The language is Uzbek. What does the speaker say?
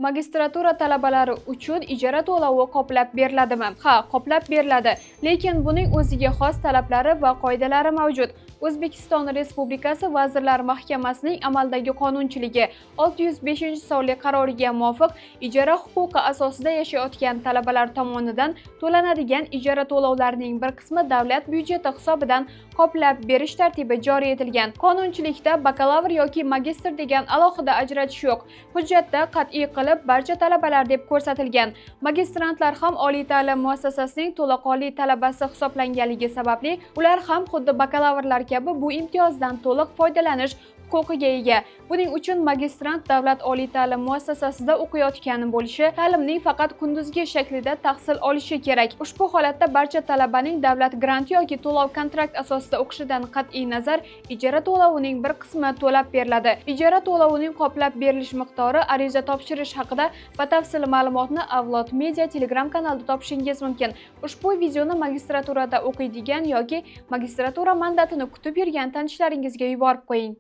Magistratura talabalari uchun ijara to'lovi qoplab beriladimi? Ha, qoplab beriladi. Lekin buning o'ziga xos talablari va qoidalari mavjud. O'zbekiston Respublikasi Vazirlar Mahkamasining amaldagi qonunchiligi 605-sonli qaroriga muvofiq ijara huquqi asosida yashayotgan talabalar tomonidan to'lanadigan ijara to'lovlarining bir qismi davlat byudjeti hisobidan qoplab berish tartibi joriy etilgan. Qonunchilikda bakalavr yoki magistr degan alohida ajratish yo'q. Hujjatda qat'iy qilib barcha talabalar deb ko'rsatilgan. Magistrantlar ham oliy ta'lim muassasasining to'laqonli talabasi hisoblanganligi sababli ular ham xuddi bakalavrlar kabi bu imtiyozdan to'liq foydalanish huquqiga ega. Buning uchun magistrant davlat oliy ta'lim muassasasida o'qiyotgani bo'lishi, ta'limning faqat kunduzgi shaklida tahsil olishi kerak. Ushbu holatda barcha talabaning davlat granti yoki to'lov kontrakt asosida o'qishidan qat'iy nazar ijara to'lovining bir qismi to'lab beriladi. Ijara to'lovining qoplab berilish miqdori, ariza topshirish haqida batafsil ma'lumotni Avlod Media Telegram kanalida topishingiz mumkin. Ushbu videoni magistraturada o'qiydigan yoki magistratura mandatini kutib yurgan tanishlaringizga yuborib qo'ying.